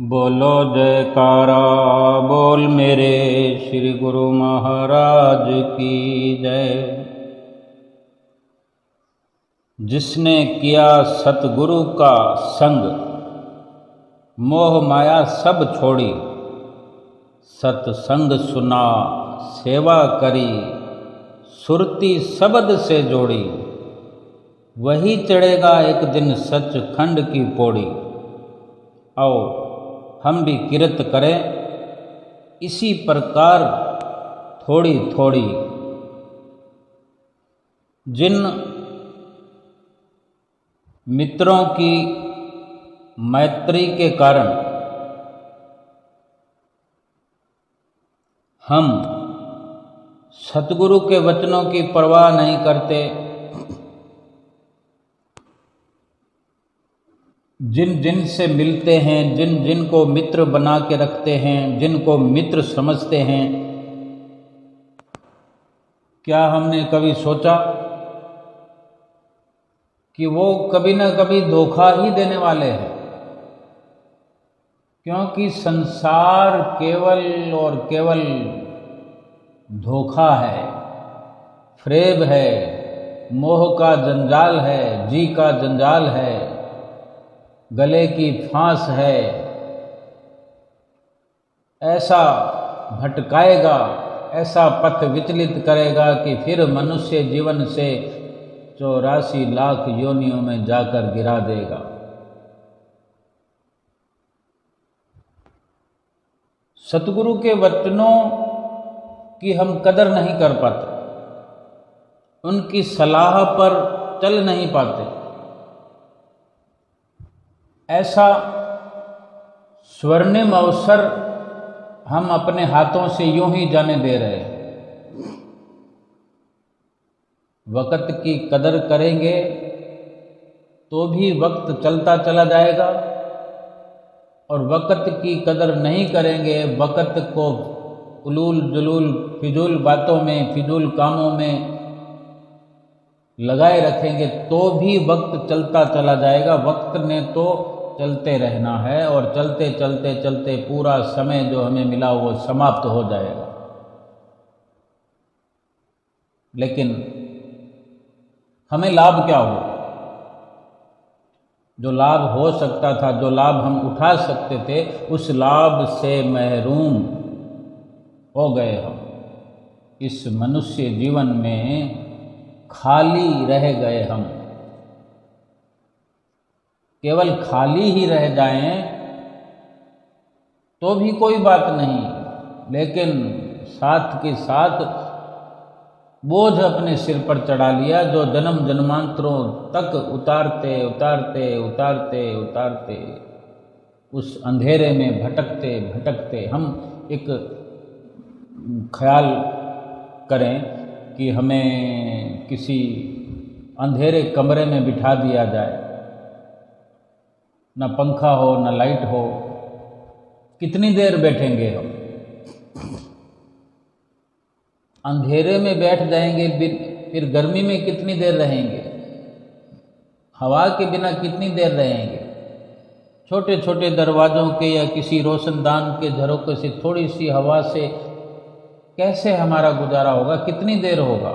बोलो जयकारा बोल मेरे श्री गुरु महाराज की जय। जिसने किया सतगुरु का संग, मोह माया सब छोड़ी, सतसंग सुना सेवा करी, सुरती शब्द से जोड़ी, वही चढ़ेगा एक दिन सचखंड की पौड़ी। आओ हम भी किरत करें इसी प्रकार थोड़ी थोड़ी। जिन मित्रों की मैत्री के कारण हम सतगुरु के वचनों की परवाह नहीं करते, जिन जिन से मिलते हैं, जिन जिन को मित्र बना के रखते हैं, जिनको मित्र समझते हैं, क्या हमने कभी सोचा कि वो कभी ना कभी धोखा ही देने वाले हैं? क्योंकि संसार केवल और केवल धोखा है, फ्रेब है, मोह का जंजाल है, जी का जंजाल है, गले की फांस है। ऐसा भटकाएगा, ऐसा पथ विचलित करेगा कि फिर मनुष्य जीवन से 84 लाख योनियों में जाकर गिरा देगा। सतगुरु के वचनों की हम कदर नहीं कर पाते, उनकी सलाह पर चल नहीं पाते। ऐसा स्वर्णिम अवसर हम अपने हाथों से यूं ही जाने दे रहे हैं। वक्त की कदर करेंगे तो भी वक्त चलता चला जाएगा, और वक्त की कदर नहीं करेंगे, वक्त को उलूल जुलूल फिजूल बातों में, फिजूल कामों में लगाए रखेंगे तो भी वक्त चलता चला जाएगा। वक्त ने तो चलते रहना है, और चलते चलते चलते पूरा समय जो हमें मिला वो समाप्त हो जाएगा। लेकिन हमें लाभ क्या हो? जो लाभ हो सकता था, जो लाभ हम उठा सकते थे, उस लाभ से महरूम हो गए हम। इस मनुष्य जीवन में खाली रह गए हम। केवल खाली ही रह जाएं तो भी कोई बात नहीं, लेकिन साथ के साथ बोझ अपने सिर पर चढ़ा लिया जो जन्म जन्मांतरों तक उतारते उतारते उतारते उतारते उस अंधेरे में भटकते भटकते हम एक ख्याल करें कि हमें किसी अंधेरे कमरे में बिठा दिया जाए, न पंखा हो न लाइट हो, कितनी देर बैठेंगे हम? अंधेरे में बैठ जाएंगे, फिर गर्मी में कितनी देर रहेंगे? हवा के बिना कितनी देर रहेंगे? छोटे छोटे दरवाज़ों के या किसी रोशनदान के झरोखे से थोड़ी सी हवा से कैसे हमारा गुजारा होगा? कितनी देर होगा?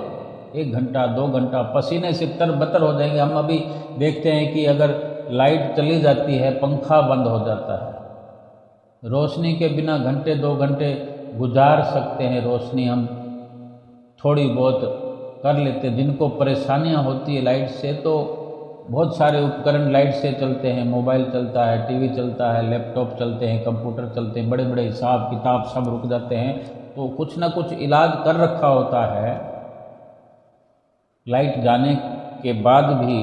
1 घंटा 2 घंटा पसीने से तरबतर हो जाएंगे हम। अभी देखते हैं कि अगर लाइट चली जाती है, पंखा बंद हो जाता है, रोशनी के बिना घंटे 2 घंटे गुजार सकते हैं। रोशनी हम थोड़ी बहुत कर लेते। जिनको परेशानियां होती है लाइट से, तो बहुत सारे उपकरण लाइट से चलते हैं। मोबाइल चलता है, टीवी चलता है, लैपटॉप चलते हैं, कंप्यूटर चलते हैं, बड़े बड़े हिसाब किताब सब रुक जाते हैं। तो कुछ ना कुछ इलाज कर रखा होता है। लाइट जाने के बाद भी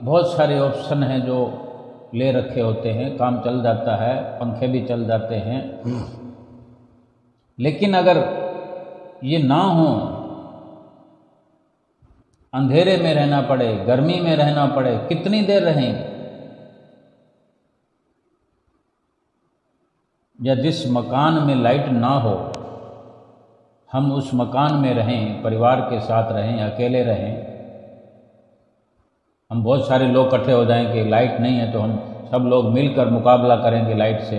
बहुत सारे ऑप्शन हैं जो ले रखे होते हैं, काम चल जाता है, पंखे भी चल जाते हैं। लेकिन अगर ये ना हो, अंधेरे में रहना पड़े, गर्मी में रहना पड़े, कितनी देर रहेंगे? या जिस मकान में लाइट ना हो, हम उस मकान में रहें, परिवार के साथ रहें, अकेले रहें, हम बहुत सारे लोग इकट्ठे हो जाएं कि लाइट नहीं है तो हम सब लोग मिलकर मुकाबला करेंगे लाइट से,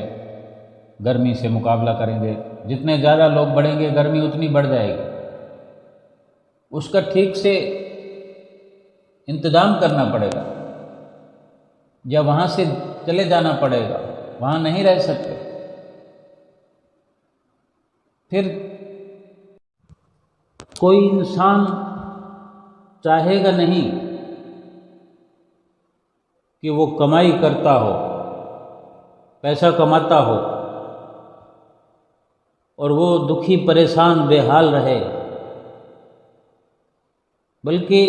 गर्मी से मुकाबला करेंगे। जितने ज़्यादा लोग बढ़ेंगे गर्मी उतनी बढ़ जाएगी। उसका ठीक से इंतज़ाम करना पड़ेगा या वहाँ से चले जाना पड़ेगा, वहाँ नहीं रह सकते। फिर कोई इंसान चाहेगा नहीं कि वो कमाई करता हो, पैसा कमाता हो और वो दुखी परेशान बेहाल रहे, बल्कि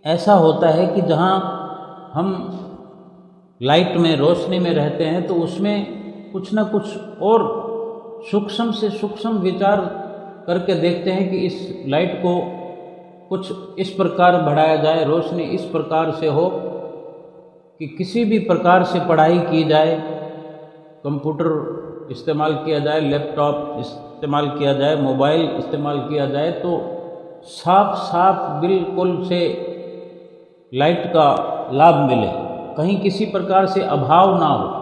ऐसा होता है कि जहाँ हम लाइट में, रोशनी में रहते हैं तो उसमें कुछ ना कुछ और सूक्ष्म से सूक्ष्म विचार करके देखते हैं कि इस लाइट को कुछ इस प्रकार बढ़ाया जाए, रोशनी इस प्रकार से हो कि किसी भी प्रकार से पढ़ाई की जाए, कंप्यूटर इस्तेमाल किया जाए, लैपटॉप इस्तेमाल किया जाए, मोबाइल इस्तेमाल किया जाए तो साफ साफ बिल्कुल से लाइट का लाभ मिले, कहीं किसी प्रकार से अभाव ना हो।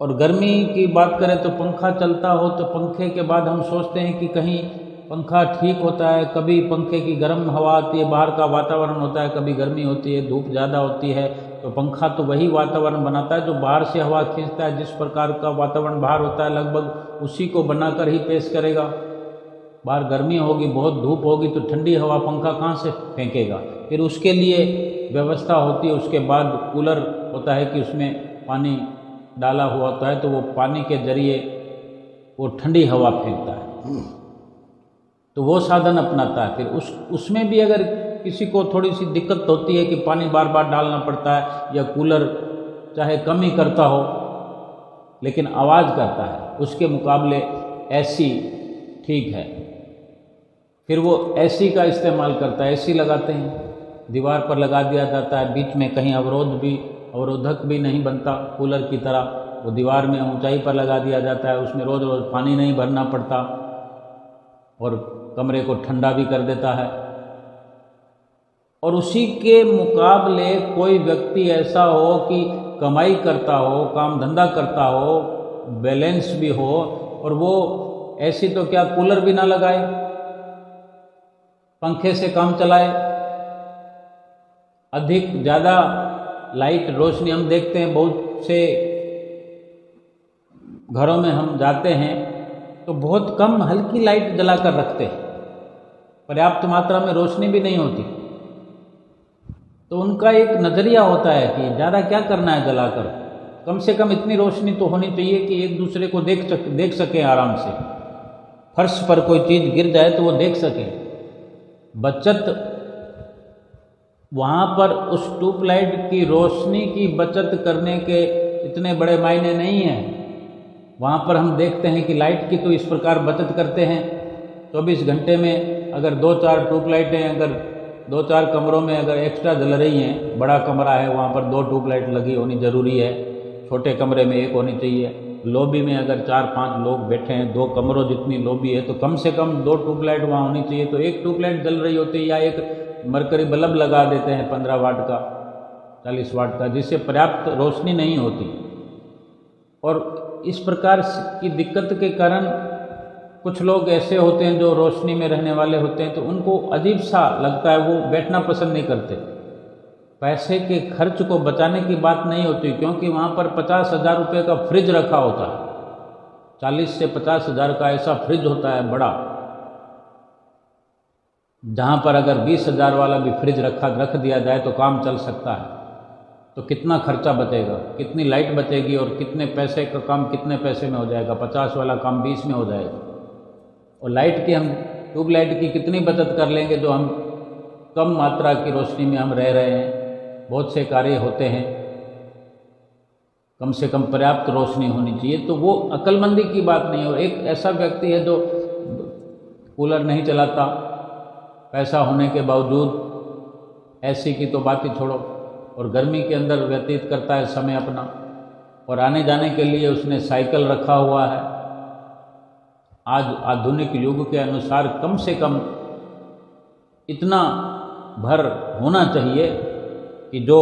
और गर्मी की बात करें तो पंखा चलता हो तो पंखे के बाद हम सोचते हैं कि कहीं पंखा ठीक होता है, कभी पंखे की गर्म हवा आती है, बाहर का वातावरण होता है, कभी गर्मी होती है, धूप ज़्यादा होती है, तो पंखा तो वही वातावरण बनाता है जो बाहर से हवा खींचता है। जिस प्रकार का वातावरण बाहर होता है लगभग उसी को बनाकर ही पेश करेगा। बाहर गर्मी होगी, बहुत धूप होगी तो ठंडी हवा पंखा कहाँ से फेंकेगा। फिर उसके लिए व्यवस्था होती है, उसके बाद कूलर होता है कि उसमें पानी डाला हुआ होता है तो वो पानी के जरिए वो ठंडी हवा फेंकता है, तो वो साधन अपनाता है। फिर उसमें भी अगर किसी को थोड़ी सी दिक्कत होती है कि पानी बार बार डालना पड़ता है या कूलर चाहे कम ही करता हो लेकिन आवाज़ करता है, उसके मुकाबले एसी ठीक है। फिर वो एसी का इस्तेमाल करता है, एसी लगाते हैं, दीवार पर लगा दिया जाता है, बीच में कहीं अवरोधक भी नहीं बनता कूलर की तरह, वो दीवार में ऊंचाई पर लगा दिया जाता है, उसमें रोज़ रोज़ पानी नहीं भरना पड़ता और कमरे को ठंडा भी कर देता है। और उसी के मुकाबले कोई व्यक्ति ऐसा हो कि कमाई करता हो, काम धंधा करता हो, बैलेंस भी हो और वो ऐसी तो क्या कूलर भी ना लगाए, पंखे से काम चलाए, अधिक ज़्यादा लाइट रोशनी हम देखते हैं बहुत से घरों में हम जाते हैं तो बहुत कम हल्की लाइट जलाकर रखते हैं, पर्याप्त मात्रा में रोशनी भी नहीं होती। तो उनका एक नज़रिया होता है कि ज़्यादा क्या करना है जलाकर, कम से कम इतनी रोशनी तो होनी चाहिए कि एक दूसरे को देख सकें आराम से, फर्श पर कोई चीज़ गिर जाए तो वो देख सकें। बचत वहाँ पर उस ट्यूबलाइट की रोशनी की बचत करने के इतने बड़े मायने नहीं हैं। वहाँ पर हम देखते हैं कि लाइट की तो इस प्रकार बचत करते हैं, 24 घंटे में अगर 2-4 ट्यूबलाइटें अगर 2-4 कमरों में अगर एक्स्ट्रा जल रही हैं, बड़ा कमरा है वहाँ पर 2 ट्यूबलाइट लगी होनी ज़रूरी है, छोटे कमरे में 1 होनी चाहिए। लॉबी में अगर 4-5 लोग बैठे हैं, 2 कमरों जितनी लॉबी है तो कम से कम 2 ट्यूबलाइट वहाँ होनी चाहिए। तो 1 ट्यूबलाइट जल रही होती है या एक मरकरी बल्ब लगा देते हैं 15 वाट का, 40 वाट का, जिससे पर्याप्त रोशनी नहीं होती। और इस प्रकार की दिक्कत के कारण कुछ लोग ऐसे होते हैं जो रोशनी में रहने वाले होते हैं तो उनको अजीब सा लगता है, वो बैठना पसंद नहीं करते। पैसे के खर्च को बचाने की बात नहीं होती, क्योंकि वहाँ पर 50,000 रुपये का फ्रिज रखा होता है, 40 से 50,000 का ऐसा फ्रिज होता है बड़ा, जहाँ पर अगर 20,000 वाला भी फ्रिज रख दिया जाए तो काम चल सकता है। तो कितना खर्चा बचेगा, कितनी लाइट बचेगी और कितने पैसे का काम कितने पैसे में हो जाएगा, 50 वाला काम 20 में हो जाएगा। और लाइट की हम ट्यूबलाइट की कितनी बचत कर लेंगे जो हम कम मात्रा की रोशनी में हम रह रहे हैं। बहुत से कार्य होते हैं, कम से कम पर्याप्त रोशनी होनी चाहिए, तो वो अक्लमंदी की बात नहीं है। और एक ऐसा व्यक्ति है जो कूलर नहीं चलाता, पैसा होने के बावजूद, एसी की तो बात ही छोड़ो, और गर्मी के अंदर व्यतीत करता है समय अपना, और आने जाने के लिए उसने साइकिल रखा हुआ है। आज आधुनिक युग के अनुसार कम से कम इतना भर होना चाहिए कि जो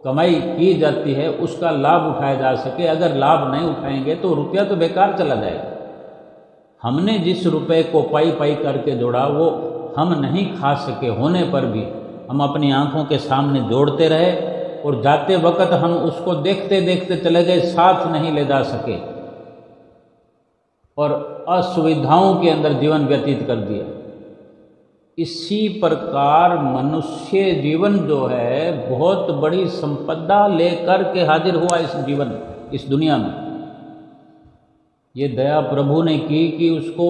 कमाई की जाती है उसका लाभ उठाया जा सके। अगर लाभ नहीं उठाएंगे तो रुपया तो बेकार चला जाएगा। हमने जिस रुपए को पाई पाई करके जोड़ा वो हम नहीं खा सके होने पर भी हम अपनी आंखों के सामने जोड़ते रहे और जाते वक्त हम उसको देखते देखते चले गए, साथ नहीं ले जा सके और असुविधाओं के अंदर जीवन व्यतीत कर दिया। इसी प्रकार मनुष्य जीवन जो है बहुत बड़ी संपदा लेकर के हाजिर हुआ इस दुनिया में। ये दया प्रभु ने की कि उसको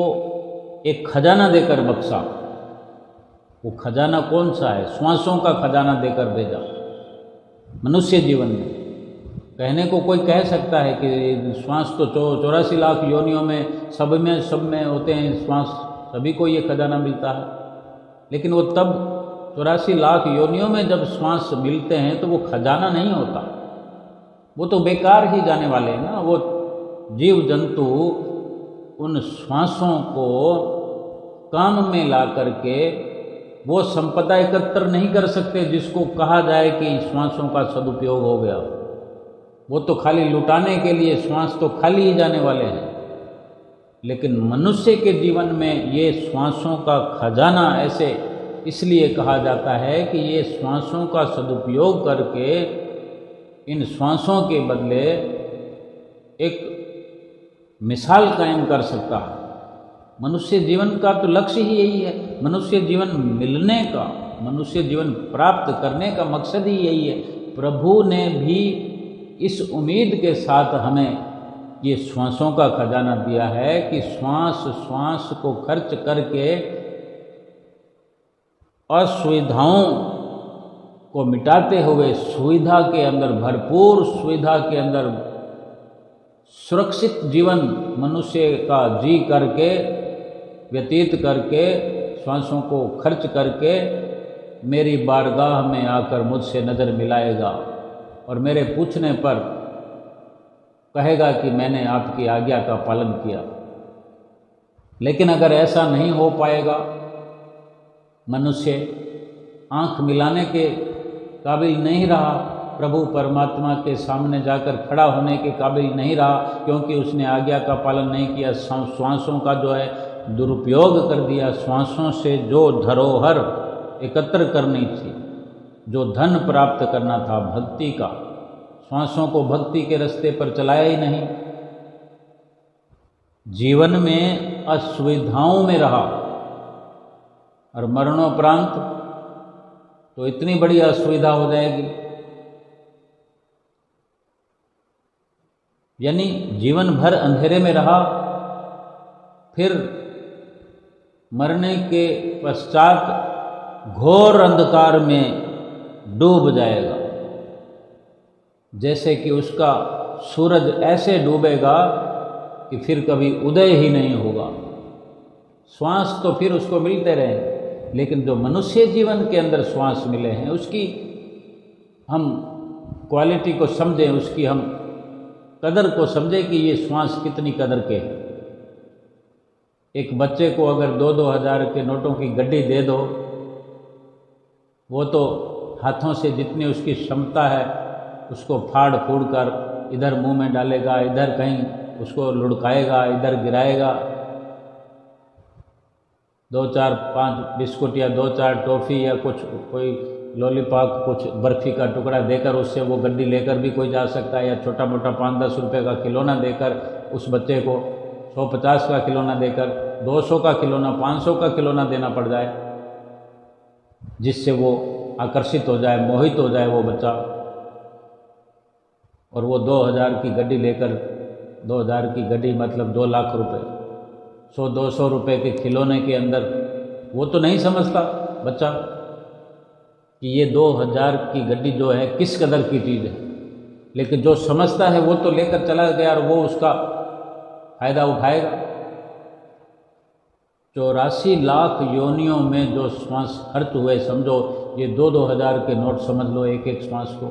एक खजाना देकर बख्शा। वो खजाना कौन सा है? श्वासों का खजाना देकर भेजा मनुष्य जीवन में। कहने को कोई कह सकता है कि श्वास तो 84 लाख योनियों में सब में होते हैं श्वास, सभी को ये खजाना मिलता है। लेकिन वो तब 84 लाख योनियों में जब श्वास मिलते हैं तो वो खजाना नहीं होता, वो तो बेकार ही जाने वाले हैं ना। वो जीव जंतु उन श्वासों को काम में ला करके वो संपदा एकत्र नहीं कर सकते जिसको कहा जाए कि श्वासों का सदुपयोग हो गया। वो तो खाली लुटाने के लिए श्वास तो खाली ही जाने वाले हैं। लेकिन मनुष्य के जीवन में ये श्वासों का खजाना ऐसे इसलिए कहा जाता है कि ये श्वासों का सदुपयोग करके इन श्वासों के बदले एक मिसाल कायम कर सकता है। मनुष्य जीवन का तो लक्ष्य ही यही है। मनुष्य जीवन मिलने का, मनुष्य जीवन प्राप्त करने का मकसद ही यही है। प्रभु ने भी इस उम्मीद के साथ हमें ये श्वासों का खजाना दिया है कि श्वास को खर्च करके असुविधाओं को मिटाते हुए सुविधा के अंदर, भरपूर सुविधा के अंदर सुरक्षित जीवन मनुष्य का जी करके व्यतीत करके श्वासों को खर्च करके मेरी बारगाह में आकर मुझसे नज़र मिलाएगा और मेरे पूछने पर कहेगा कि मैंने आपकी आज्ञा का पालन किया। लेकिन अगर ऐसा नहीं हो पाएगा, मनुष्य आंख मिलाने के काबिल नहीं रहा, प्रभु परमात्मा के सामने जाकर खड़ा होने के काबिल नहीं रहा क्योंकि उसने आज्ञा का पालन नहीं किया, श्वासों का जो है दुरुपयोग कर दिया। श्वासों से जो धरोहर एकत्र करनी थी, जो धन प्राप्त करना था भक्ति का, श्वासों को भक्ति के रास्ते पर चलाया ही नहीं। जीवन में असुविधाओं में रहा और मरणोपरांत तो इतनी बड़ी असुविधा हो जाएगी। यानी जीवन भर अंधेरे में रहा, फिर मरने के पश्चात घोर अंधकार में डूब जाएगा। जैसे कि उसका सूरज ऐसे डूबेगा कि फिर कभी उदय ही नहीं होगा। श्वास तो फिर उसको मिलते रहेंगे, लेकिन जो मनुष्य जीवन के अंदर श्वास मिले हैं उसकी हम क्वालिटी को समझें, उसकी हम कदर को समझें कि ये श्वास कितनी कदर के हैं। एक बच्चे को अगर 2-2 हज़ार के नोटों की गड्डी दे दो, वो तो हाथों से जितनी उसकी क्षमता है उसको फाड़ फूड़ कर इधर मुंह में डालेगा, इधर कहीं उसको लुढ़काएगा, इधर गिराएगा। 2-4-5 बिस्कुट या 2-4 टॉफ़ी या कुछ कोई लॉलीपॉप, कुछ बर्फ़ी का टुकड़ा देकर उससे वो गड्डी लेकर भी कोई जा सकता है, या छोटा मोटा 5-10 रुपये का खिलौना देकर उस बच्चे को 150 का खिलौना देकर 200 का खिलौना, 500 का खिलौना देना पड़ जाए, जिससे वो आकर्षित हो जाए, मोहित हो जाए वो बच्चा। और वो 2000 की गड्डी लेकर, 2000 की गड्डी मतलब 2 लाख रुपए, 100-200 रुपये के खिलौने के अंदर वो तो नहीं समझता बच्चा कि ये 2000 की गड्डी जो है किस कदर की चीज़ है। लेकिन जो समझता है वो तो लेकर चला गया और वो उसका फायदा उठाएगा। 84 लाख योनियों में जो श्वास खर्च हुए, समझो ये 2-2 हज़ार के नोट समझ लो एक एक श्वास को।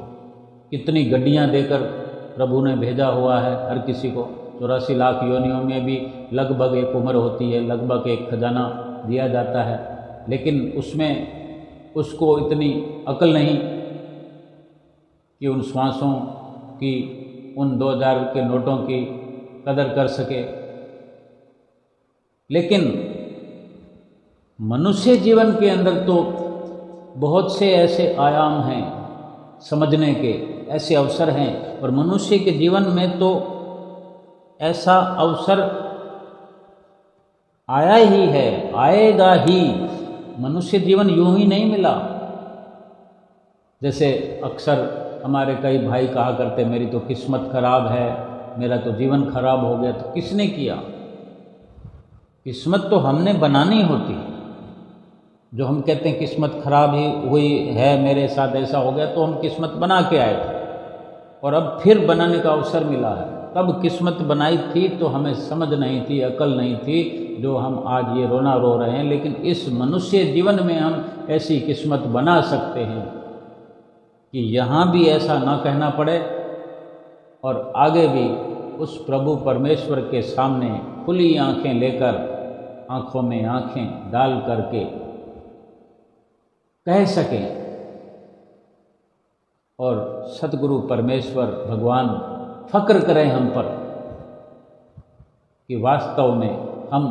कितनी गड्डियां देकर प्रभु ने भेजा हुआ है हर किसी को। 84 लाख योनियों में भी लगभग एक उम्र होती है, लगभग एक खजाना दिया जाता है, लेकिन उसमें उसको इतनी अकल नहीं कि उन श्वासों की, उन 2000 के नोटों की कदर कर सके। लेकिन मनुष्य जीवन के अंदर तो बहुत से ऐसे आयाम हैं समझने के, ऐसे अवसर हैं, और मनुष्य के जीवन में तो ऐसा अवसर आया ही है, आएगा ही। मनुष्य जीवन यूं ही नहीं मिला। जैसे अक्सर हमारे कई भाई कहा करते, मेरी तो किस्मत खराब है, मेरा तो जीवन खराब हो गया। तो किसने किया? किस्मत तो हमने बनानी होती। जो हम कहते हैं किस्मत खराब ही हुई है, मेरे साथ ऐसा हो गया, तो हम किस्मत बना के आए थे और अब फिर बनाने का अवसर मिला है। तब किस्मत बनाई थी तो हमें समझ नहीं थी, अकल नहीं थी, जो हम आज ये रोना रो रहे हैं। लेकिन इस मनुष्य जीवन में हम ऐसी किस्मत बना सकते हैं कि यहाँ भी ऐसा ना कहना पड़े और आगे भी उस प्रभु परमेश्वर के सामने खुली आंखें लेकर, आंखों में आंखें डाल करके कह सकें और सतगुरु परमेश्वर भगवान फक्र करें हम पर कि वास्तव में हम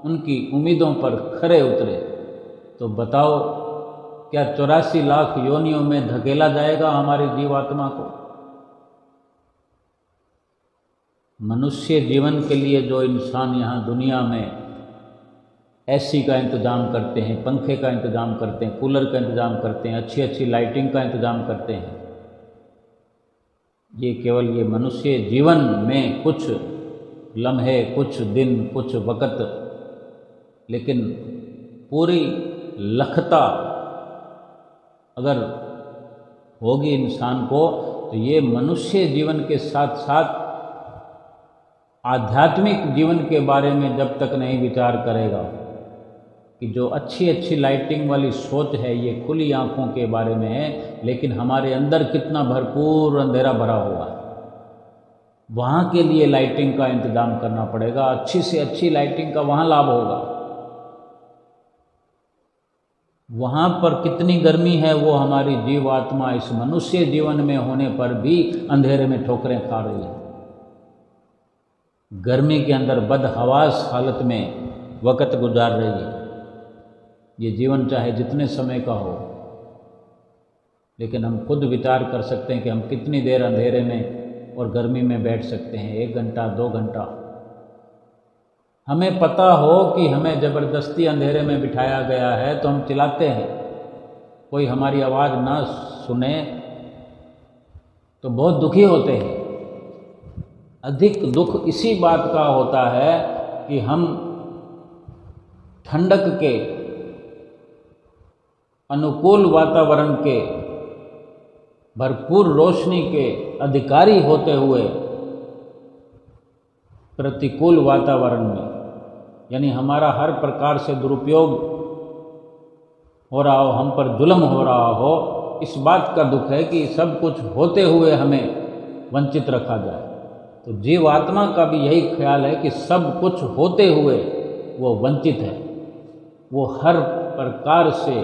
उनकी उम्मीदों पर खरे उतरे। तो बताओ, क्या 84 लाख योनियों में धकेला जाएगा हमारी जीवात्मा को? मनुष्य जीवन के लिए जो इंसान यहाँ दुनिया में एसी का इंतज़ाम करते हैं, पंखे का इंतज़ाम करते हैं, कूलर का इंतज़ाम करते हैं, अच्छी अच्छी लाइटिंग का इंतज़ाम करते हैं, ये केवल ये मनुष्य जीवन में कुछ लम्हे, कुछ दिन, कुछ वक़्त, लेकिन पूरी लखता अगर होगी इंसान को, तो ये मनुष्य जीवन के साथ साथ आध्यात्मिक जीवन के बारे में जब तक नहीं विचार करेगा कि जो अच्छी अच्छी लाइटिंग वाली सोच है ये खुली आंखों के बारे में है, लेकिन हमारे अंदर कितना भरपूर अंधेरा भरा हुआ है, वहाँ के लिए लाइटिंग का इंतज़ाम करना पड़ेगा। अच्छी से अच्छी लाइटिंग का वहाँ लाभ होगा। वहाँ पर कितनी गर्मी है वो हमारी जीवात्मा इस मनुष्य जीवन में होने पर भी अंधेरे में ठोकरें खा रही है। गर्मी के अंदर बदहवास हालत में वक़्त गुजार रही है। ये जीवन चाहे जितने समय का हो, लेकिन हम खुद विचार कर सकते हैं कि हम कितनी देर अंधेरे में और गर्मी में बैठ सकते हैं। 1 घंटा, 2 घंटा। हमें पता हो कि हमें ज़बरदस्ती अंधेरे में बिठाया गया है तो हम चिल्लाते हैं, कोई हमारी आवाज़ ना सुने तो बहुत दुखी होते हैं। अधिक दुख इसी बात का होता है कि हम ठंडक के, अनुकूल वातावरण के, भरपूर रोशनी के अधिकारी होते हुए प्रतिकूल वातावरण में, यानी हमारा हर प्रकार से दुरुपयोग हो रहा हो, हम पर जुल्म हो रहा हो, इस बात का दुख है कि सब कुछ होते हुए हमें वंचित रखा जाए। तो जीवात्मा का भी यही ख्याल है कि सब कुछ होते हुए वो वंचित है, वो हर प्रकार से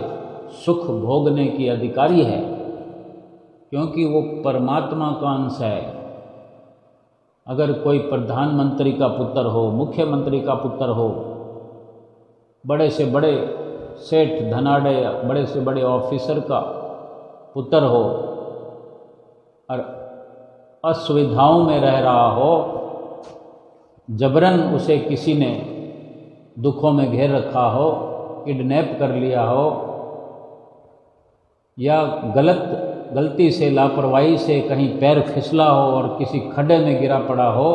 सुख भोगने की अधिकारी है, क्योंकि वो परमात्मा का अंश है। अगर कोई प्रधानमंत्री का पुत्र हो, मुख्यमंत्री का पुत्र हो, बड़े से बड़े सेठ धनाढ़े, बड़े से बड़े ऑफिसर का पुत्र हो और असुविधाओं में रह रहा हो, जबरन उसे किसी ने दुखों में घेर रखा हो, किडनैप कर लिया हो, या गलती से, लापरवाही से कहीं पैर फिसला हो और किसी खड्डे में गिरा पड़ा हो,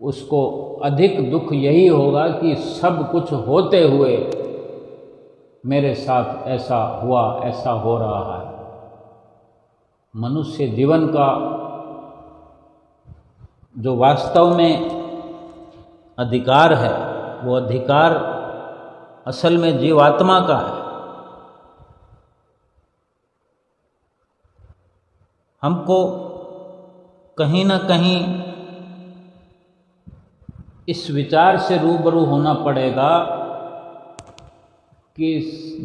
उसको अधिक दुख यही होगा कि सब कुछ होते हुए मेरे साथ ऐसा हुआ, ऐसा हो रहा है। मनुष्य जीवन का जो वास्तव में अधिकार है, वो अधिकार असल में जीवात्मा का है। हमको कहीं ना कहीं इस विचार से रूबरू होना पड़ेगा कि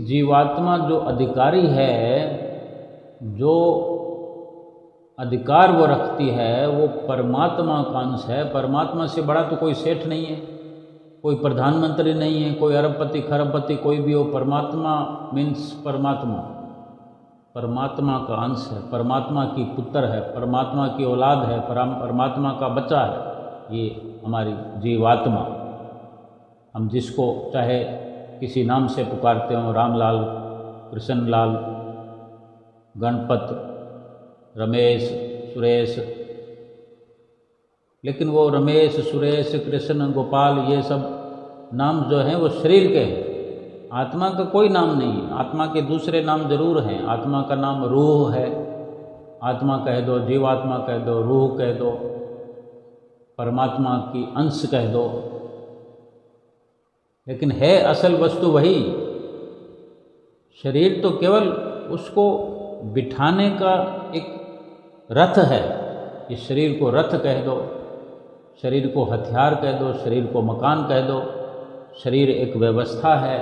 जीवात्मा जो अधिकारी है जो अधिकार वो रखती है वो परमात्मा का अंश है। परमात्मा से बड़ा तो कोई सेठ नहीं है, कोई प्रधानमंत्री नहीं है, कोई अरबपति खरबपति कोई भी हो। परमात्मा मीन्स परमात्मा, परमात्मा का अंश है, परमात्मा की पुत्र है, परमात्मा की औलाद है, परमात्मा का बच्चा है ये हमारी जीवात्मा। हम जिसको चाहे किसी नाम से पुकारते हो, रामलाल, कृष्णलाल, गणपत, रमेश, सुरेश, लेकिन वो रमेश, सुरेश, कृष्ण, गोपाल ये सब नाम जो हैं वो शरीर के हैं। आत्मा का कोई नाम नहीं है। आत्मा के दूसरे नाम जरूर हैं। आत्मा का नाम रूह है, आत्मा कह दो, जीवात्मा कह दो, रूह कह दो, परमात्मा की अंश कह दो, लेकिन है असल वस्तु वही। शरीर तो केवल उसको बिठाने का एक रथ है। इस शरीर को रथ कह दो, शरीर को हथियार कह दो, शरीर को मकान कह दो। शरीर एक व्यवस्था है,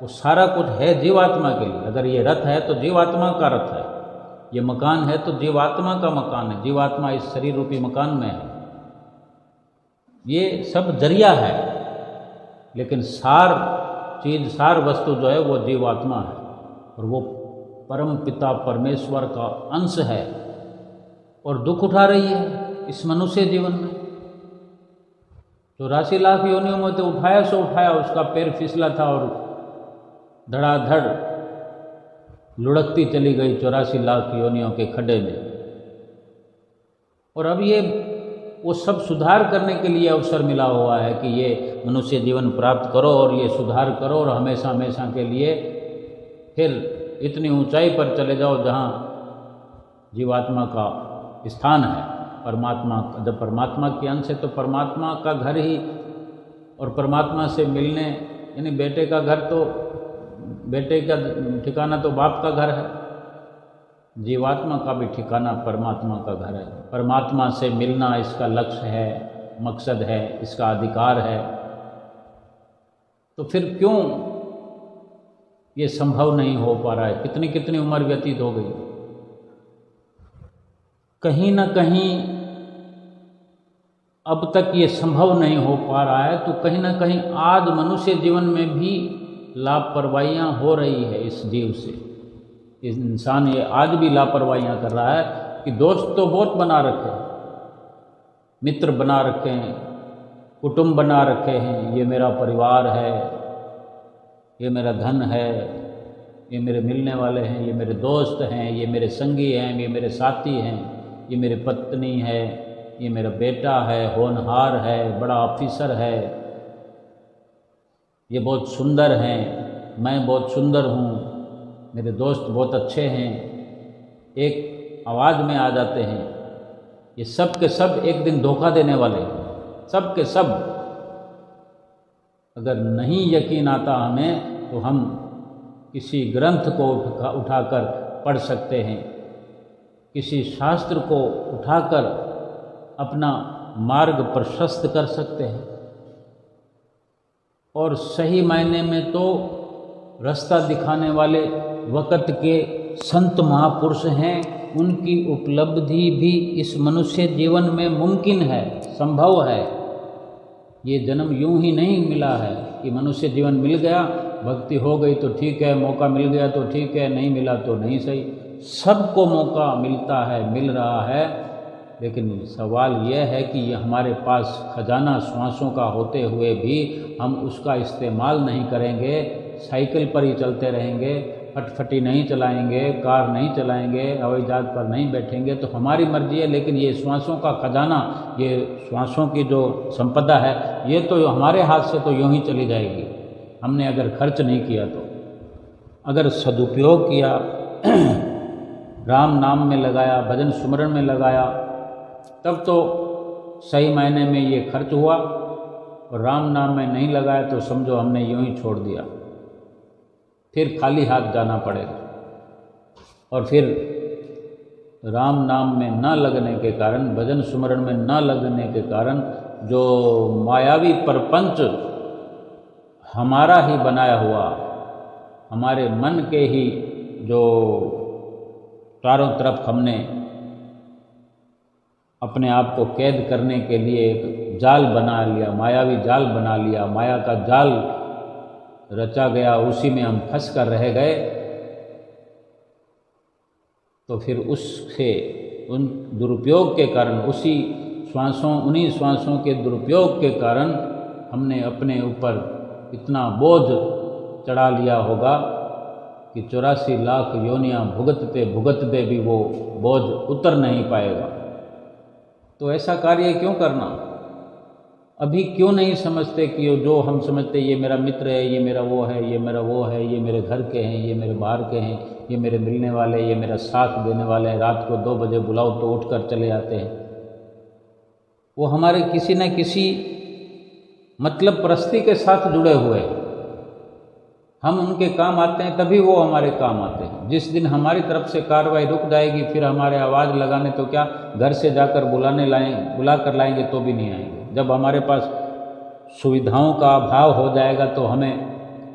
वो सारा कुछ है जीवात्मा के लिए। अगर ये रथ है तो जीवात्मा का रथ है, ये मकान है तो जीवात्मा का मकान है। जीवात्मा इस शरीर रूपी मकान में है। ये सब जरिया है, लेकिन सार चीज़, सार वस्तु जो है वो जीवात्मा है और वो परम पिता परमेश्वर का अंश है और दुख उठा रही है इस मनुष्य जीवन में। 84 लाख योनियों में तो उठाया सो उठाया, उसका पैर फिसला था और धड़ाधड़ लुढ़कती चली गई 84 लाख योनियों के खड्डे में। और अब ये वो सब सुधार करने के लिए अवसर मिला हुआ है कि ये मनुष्य जीवन प्राप्त करो और ये सुधार करो और हमेशा हमेशा के लिए फिर इतनी ऊंचाई पर चले जाओ जहाँ जीवात्मा का स्थान है। परमात्मा, जब परमात्मा के अंश है तो परमात्मा का घर ही, और परमात्मा से मिलने यानी बेटे का घर तो, बेटे का ठिकाना तो बाप का घर है, जीवात्मा का भी ठिकाना परमात्मा का घर है। परमात्मा से मिलना इसका लक्ष्य है, मकसद है, इसका अधिकार है। तो फिर क्यों ये संभव नहीं हो पा रहा है? कितनी कितनी उम्र व्यतीत हो गई। कहीं ना कहीं अब तक ये संभव नहीं हो पा रहा है, तो कहीं ना कहीं आज मनुष्य जीवन में भी लापरवाहियाँ हो रही है इस जीव से। इस इंसान ये आज भी लापरवाहियाँ कर रहा है कि दोस्त तो बहुत बना रखे हैं, मित्र बना रखे हैं, कुटुंब बना रखे हैं, ये मेरा परिवार है, ये मेरा धन है, ये मेरे मिलने वाले हैं, ये मेरे दोस्त हैं, ये मेरे संगी हैं, ये मेरे साथी हैं, ये मेरी पत्नी है, ये मेरा बेटा है, होनहार है, बड़ा ऑफिसर है, ये बहुत सुंदर हैं, मैं बहुत सुंदर हूँ, मेरे दोस्त बहुत अच्छे हैं, एक आवाज़ में आ जाते हैं। ये सब के सब एक दिन धोखा देने वाले हैं, सब के सब। अगर नहीं यकीन आता हमें तो हम किसी ग्रंथ को उठाकर पढ़ सकते हैं, किसी शास्त्र को उठाकर अपना मार्ग प्रशस्त कर सकते हैं। और सही मायने में तो रास्ता दिखाने वाले वक़्त के संत महापुरुष हैं, उनकी उपलब्धि भी इस मनुष्य जीवन में मुमकिन है, संभव है। ये जन्म यूं ही नहीं मिला है कि मनुष्य जीवन मिल गया, भक्ति हो गई तो ठीक है, मौका मिल गया तो ठीक है, नहीं मिला तो नहीं सही। सबको मौका मिलता है, मिल रहा है, लेकिन सवाल यह है कि ये हमारे पास खजाना श्वासों का होते हुए भी हम उसका इस्तेमाल नहीं करेंगे, साइकिल पर ही चलते रहेंगे, फटफटी नहीं चलाएंगे, कार नहीं चलाएंगे, हवाई जहाज पर नहीं बैठेंगे, तो हमारी मर्जी है। लेकिन ये श्वासों का खजाना, ये श्वासों की जो संपदा है, ये तो हमारे हाथ से तो यूं ही चली जाएगी। हमने अगर खर्च नहीं किया तो, अगर सदुपयोग किया, राम नाम में लगाया, भजन सुमरन में लगाया, तब तो सही मायने में ये खर्च हुआ। और राम नाम में नहीं लगाया तो समझो हमने यूं ही छोड़ दिया, फिर खाली हाथ जाना पड़ेगा। और फिर राम नाम में न लगने के कारण, भजन सुमरन में न लगने के कारण जो मायावी परपंच हमारा ही बनाया हुआ, हमारे मन के ही जो चारों तरफ हमने अपने आप को कैद करने के लिए एक जाल बना लिया, मायावी जाल बना लिया, माया का जाल रचा गया, उसी में हम फंस कर रह गए। तो फिर उससे उन दुरुपयोग के कारण, उन्हीं श्वासों के दुरुपयोग के कारण हमने अपने ऊपर इतना बोझ चढ़ा लिया होगा कि 84 लाख योनियां भुगतते भुगतते भी वो बोझ उतर नहीं पाएगा। तो ऐसा कार्य क्यों करना? अभी क्यों नहीं समझते कि जो हम समझते ये मेरा मित्र है, ये मेरा वो है, ये मेरा वो है, ये मेरे घर के हैं, ये मेरे बाहर के हैं, ये मेरे मिलने वाले, ये मेरा साथ देने वाले हैं, रात को 2 बजे बुलाओ तो उठकर चले आते हैं। वो हमारे किसी न किसी मतलब परस्ती के साथ जुड़े हुए हैं। हम उनके काम आते हैं तभी वो हमारे काम आते हैं। जिस दिन हमारी तरफ से कार्रवाई रुक जाएगी, फिर हमारे आवाज़ लगाने तो क्या, घर से जाकर बुला कर लाएंगे तो भी नहीं आएंगे। जब हमारे पास सुविधाओं का अभाव हो जाएगा तो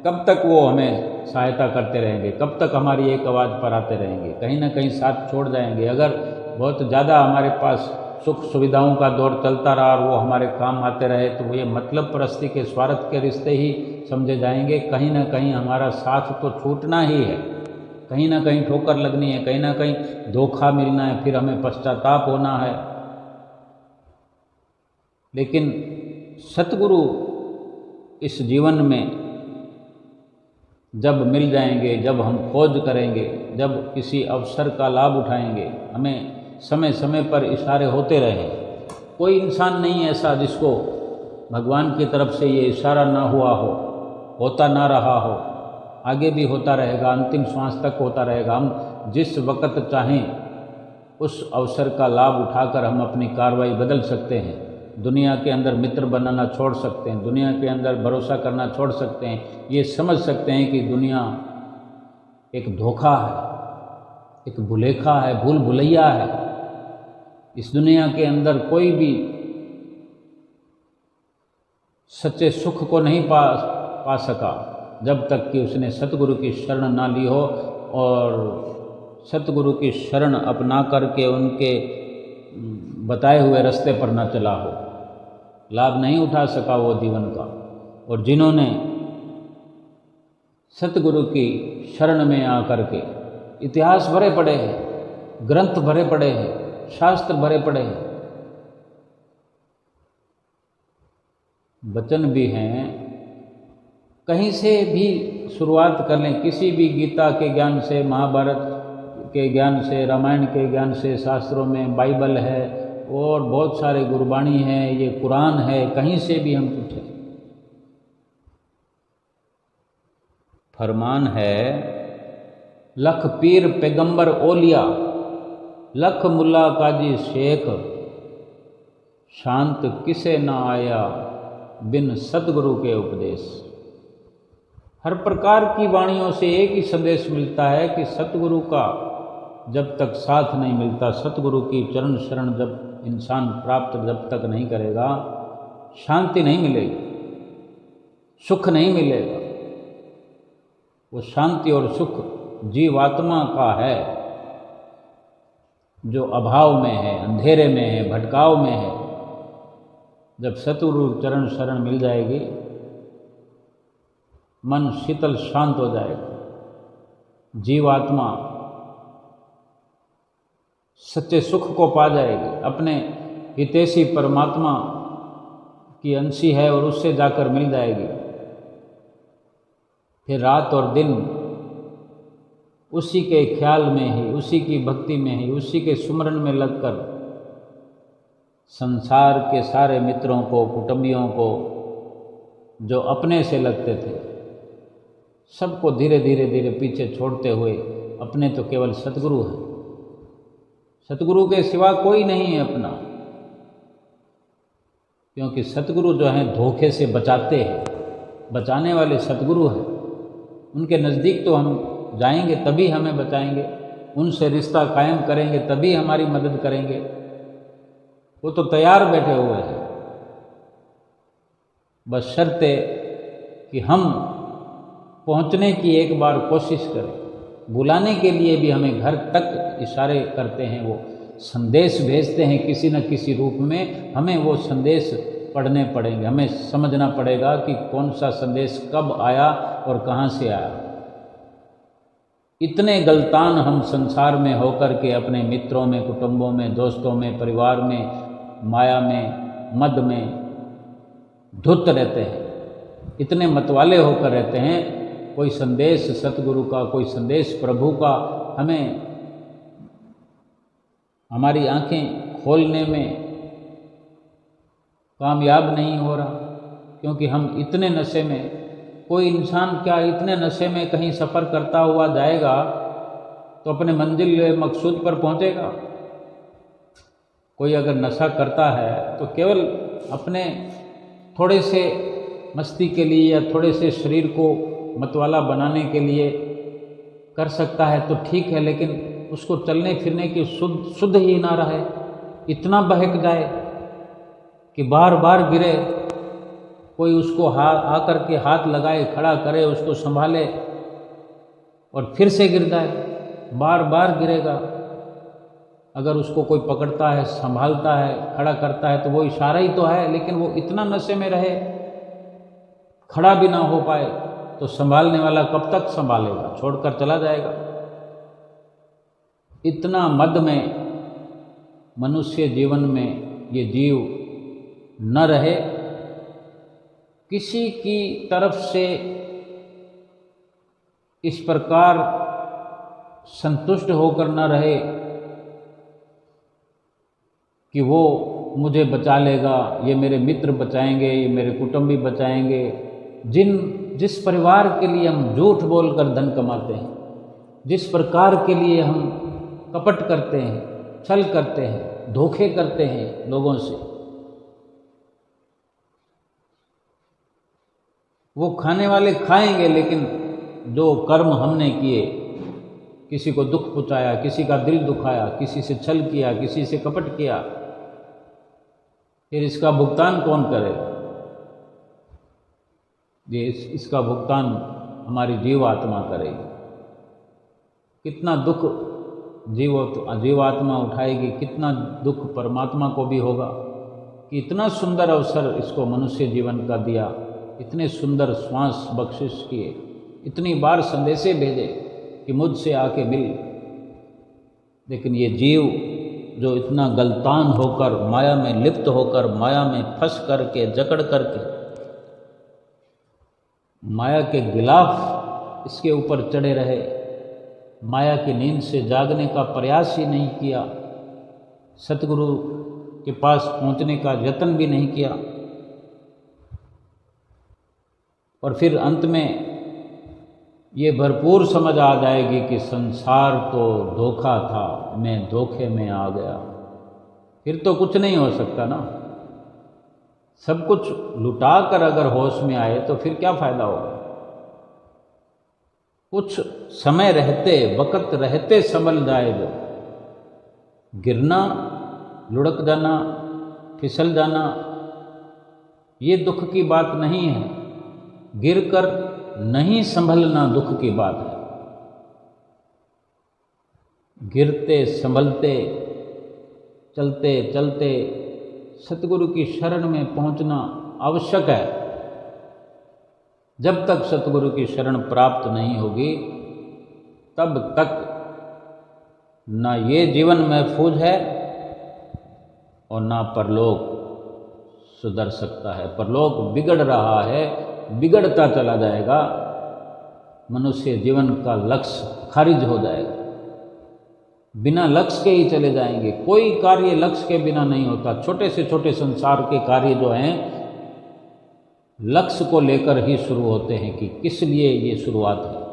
कब तक वो हमें सहायता करते रहेंगे, कब तक हमारी एक आवाज़ पर आते रहेंगे? कहीं ना कहीं साथ छोड़ जाएंगे। अगर बहुत ज़्यादा हमारे पास सुख सुविधाओं का दौर चलता रहा और वो हमारे काम आते रहे तो ये मतलब परस्ती के स्वार्थ के रिश्ते ही समझे जाएंगे। कहीं ना कहीं हमारा साथ तो छूटना ही है, कहीं ना कहीं ठोकर लगनी है, कहीं ना कहीं धोखा मिलना है, फिर हमें पश्चाताप होना है। लेकिन सतगुरु इस जीवन में जब मिल जाएंगे, जब हम खोज करेंगे, जब किसी अवसर का लाभ उठाएंगे, हमें समय समय पर इशारे होते रहें। कोई इंसान नहीं ऐसा जिसको भगवान की तरफ से ये इशारा ना हुआ हो, होता ना रहा हो, आगे भी होता रहेगा, अंतिम श्वास तक होता रहेगा। हम जिस वक़्त चाहें उस अवसर का लाभ उठाकर हम अपनी कार्रवाई बदल सकते हैं। दुनिया के अंदर मित्र बनाना छोड़ सकते हैं, दुनिया के अंदर भरोसा करना छोड़ सकते हैं। ये समझ सकते हैं कि दुनिया एक धोखा है, एक भुलेखा है, भूल भुलैया है। इस दुनिया के अंदर कोई भी सच्चे सुख को नहीं पा सका जब तक कि उसने सतगुरु की शरण ना ली हो और सतगुरु की शरण अपना करके उनके बताए हुए रास्ते पर न चला हो। लाभ नहीं उठा सका वो जीवन का। और जिन्होंने सतगुरु की शरण में आकर के इतिहास भरे पड़े हैं, ग्रंथ भरे पड़े हैं, शास्त्र भरे पड़े हैं, वचन भी हैं, कहीं से भी शुरुआत कर लें, किसी भी गीता के ज्ञान से, महाभारत के ज्ञान से, रामायण के ज्ञान से, शास्त्रों में बाइबल है और बहुत सारे गुरबाणी हैं, ये कुरान है, कहीं से भी हम पूछें। फरमान है, लख पीर पैगंबर ओलिया, लख मुल्ला काजी शेख, शांत किसे ना आया बिन सतगुरु के उपदेश। हर प्रकार की वाणियों से एक ही संदेश मिलता है कि सतगुरु का जब तक साथ नहीं मिलता, सतगुरु की चरण शरण जब इंसान प्राप्त जब तक नहीं करेगा, शांति नहीं मिलेगी, सुख नहीं मिलेगा। वो शांति और सुख जीवात्मा का है जो अभाव में है, अंधेरे में है, भटकाव में है। जब सतगुरु चरण शरण मिल जाएगी, मन शीतल शांत हो जाएगा, जीवात्मा सच्चे सुख को पा जाएगी, अपने हितैषी परमात्मा की अंशी है और उससे जाकर मिल जाएगी। फिर रात और दिन उसी के ख्याल में ही, उसी की भक्ति में ही, उसी के सुमरन में लगकर संसार के सारे मित्रों को, कुटुंबियों को जो अपने से लगते थे, सबको धीरे धीरे धीरे पीछे छोड़ते हुए अपने तो केवल सतगुरु हैं। सतगुरु के सिवा कोई नहीं है अपना, क्योंकि सतगुरु जो हैं धोखे से बचाते हैं, बचाने वाले सतगुरु हैं। उनके नज़दीक तो हम जाएंगे तभी हमें बचाएंगे, उनसे रिश्ता कायम करेंगे तभी हमारी मदद करेंगे। वो तो तैयार बैठे हुए हैं, बस शर्त है कि हम पहुंचने की एक बार कोशिश करें। बुलाने के लिए भी हमें घर तक इशारे करते हैं, वो संदेश भेजते हैं किसी न किसी रूप में। हमें वो संदेश पढ़ने पड़ेंगे, हमें समझना पड़ेगा कि कौन सा संदेश कब आया और कहाँ से आया। इतने गलतान हम संसार में होकर के अपने मित्रों में, कुटुंबों में, दोस्तों में, परिवार में, माया में, मद में धुत रहते हैं, इतने मतवाले होकर रहते हैं। कोई संदेश सतगुरु का, कोई संदेश प्रभु का हमें हमारी आंखें खोलने में कामयाब नहीं हो रहा, क्योंकि हम इतने नशे में। कोई इंसान क्या इतने नशे में कहीं सफ़र करता हुआ जाएगा तो अपने मंजिल मकसूद पर पहुंचेगा? कोई अगर नशा करता है तो केवल अपने थोड़े से मस्ती के लिए या थोड़े से शरीर को मतवाला बनाने के लिए कर सकता है तो ठीक है, लेकिन उसको चलने फिरने की शुद्ध ही ना रहे, इतना बहक जाए कि बार बार गिरे, कोई उसको आकर के हाथ लगाए, खड़ा करे, उसको संभाले और फिर से गिर जाए, बार बार गिरेगा। अगर उसको कोई पकड़ता है, संभालता है, खड़ा करता है तो वो इशारा ही तो है, लेकिन वो इतना नशे में रहे, खड़ा भी ना हो पाए तो संभालने वाला कब तक संभालेगा, छोड़कर चला जाएगा। इतना मद में मनुष्य जीवन में ये जीव न रहे, किसी की तरफ से इस प्रकार संतुष्ट होकर न रहे कि वो मुझे बचा लेगा, ये मेरे मित्र बचाएंगे, ये मेरे कुटुंबी बचाएंगे। जिस परिवार के लिए हम झूठ बोलकर धन कमाते हैं, जिस प्रकार के लिए हम कपट करते हैं, छल करते हैं, धोखे करते हैं लोगों से, वो खाने वाले खाएंगे, लेकिन जो कर्म हमने किए, किसी को दुख पहुंचाया, किसी का दिल दुखाया, किसी से छल किया, किसी से कपट किया, फिर इसका भुगतान कौन करेगा? ये इसका भुगतान हमारी जीवात्मा करेगी। कितना दुख जीवात्मा उठाएगी, कितना दुख परमात्मा को भी होगा कि इतना सुंदर अवसर इसको मनुष्य जीवन का दिया, इतने सुंदर श्वास बख्शिश किए, इतनी बार संदेशे भेजे कि मुझसे आके मिल, लेकिन ये जीव जो इतना गलतान होकर, माया में लिप्त होकर, माया में फंस करके, जकड़ करके, माया के गिलाफ इसके ऊपर चढ़े रहे, माया की नींद से जागने का प्रयास ही नहीं किया, सतगुरु के पास पहुंचने का यत्न भी नहीं किया, और फिर अंत में ये भरपूर समझ आ जाएगी कि संसार तो धोखा था, मैं धोखे में आ गया, फिर तो कुछ नहीं हो सकता ना। सब कुछ लुटा कर अगर होश में आए तो फिर क्या फायदा होगा? कुछ समय रहते, वक्त रहते संभल जाए जो, गिरना, लुढ़क जाना, फिसल जाना ये दुख की बात नहीं है, गिरकर नहीं संभलना दुख की बात है। गिरते संभलते, चलते चलते सतगुरु की शरण में पहुंचना आवश्यक है। जब तक सतगुरु की शरण प्राप्त नहीं होगी तब तक ना ये जीवन महफूज है और ना परलोक सुधर सकता है। परलोक बिगड़ रहा है, बिगड़ता चला जाएगा, मनुष्य जीवन का लक्ष्य खारिज हो जाएगा, बिना लक्ष्य के ही चले जाएंगे। कोई कार्य लक्ष्य के बिना नहीं होता। छोटे से छोटे संसार के कार्य जो हैं लक्ष्य को लेकर ही शुरू होते हैं कि किस लिए ये शुरुआत है।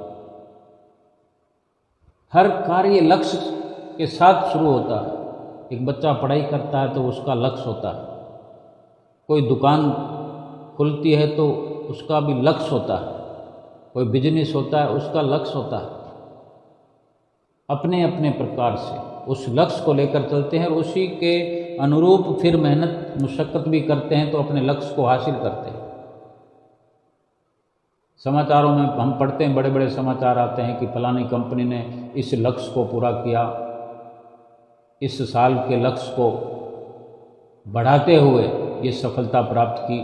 हर कार्य लक्ष्य के साथ शुरू होता है। एक बच्चा पढ़ाई करता है तो उसका लक्ष्य होता है, कोई दुकान खुलती है तो उसका भी लक्ष्य होता है, कोई बिजनेस होता है उसका लक्ष्य होता है। अपने अपने प्रकार से उस लक्ष्य को लेकर चलते हैं और उसी के अनुरूप फिर मेहनत मुशक्क़त भी करते हैं तो अपने लक्ष्य को हासिल करते हैं। समाचारों में हम पढ़ते हैं, बड़े बड़े समाचार आते हैं कि फलानी कंपनी ने इस लक्ष्य को पूरा किया, इस साल के लक्ष्य को बढ़ाते हुए ये सफलता प्राप्त की।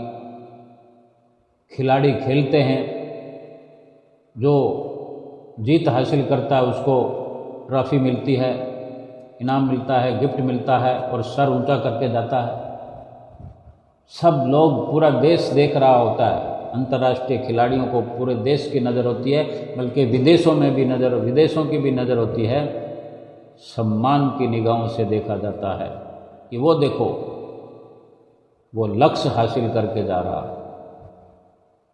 खिलाड़ी खेलते हैं, जो जीत हासिल करता है उसको ट्रॉफी मिलती है, इनाम मिलता है, गिफ्ट मिलता है और सर ऊंचा करके जाता है। सब लोग, पूरा देश देख रहा होता है। अंतर्राष्ट्रीय खिलाड़ियों को पूरे देश की नज़र होती है, बल्कि विदेशों की भी नज़र होती है। सम्मान की निगाहों से देखा जाता है कि वो देखो, वो लक्ष्य हासिल करके जा रहा है।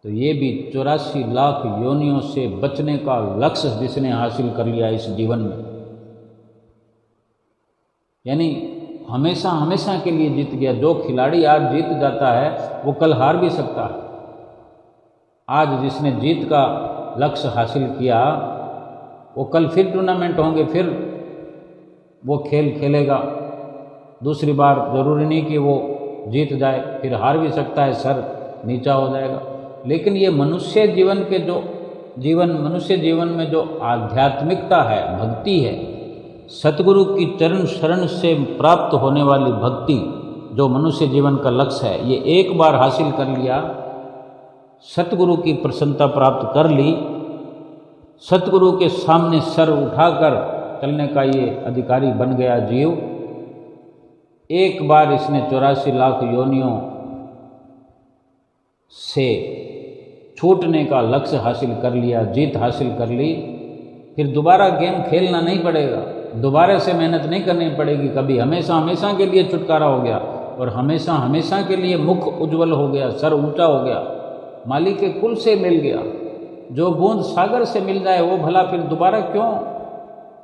तो ये भी 84 लाख योनियों से बचने का लक्ष्य जिसने हासिल कर लिया इस जीवन में, यानी हमेशा हमेशा के लिए जीत गया। जो खिलाड़ी आज जीत जाता है वो कल हार भी सकता है। आज जिसने जीत का लक्ष्य हासिल किया वो कल फिर टूर्नामेंट होंगे, फिर वो खेल खेलेगा। दूसरी बार जरूरी नहीं कि वो जीत जाए, फिर हार भी सकता है, सर नीचा हो जाएगा। लेकिन ये मनुष्य जीवन में जो आध्यात्मिकता है, भक्ति है, सतगुरु की चरण शरण से प्राप्त होने वाली भक्ति, जो मनुष्य जीवन का लक्ष्य है, ये एक बार हासिल कर लिया, सतगुरु की प्रसन्नता प्राप्त कर ली, सतगुरु के सामने सर उठाकर चलने का ये अधिकारी बन गया जीव। एक बार इसने 84 लाख योनियों से छूटने का लक्ष्य हासिल कर लिया, जीत हासिल कर ली, फिर दोबारा गेम खेलना नहीं पड़ेगा, दोबारा से मेहनत नहीं करनी पड़ेगी कभी। हमेशा हमेशा के लिए छुटकारा हो गया और हमेशा हमेशा के लिए मुख उज्जवल हो गया, सर ऊंचा हो गया, मालिक के कुल से मिल गया। जो बूंद सागर से मिल जाए वो भला फिर दोबारा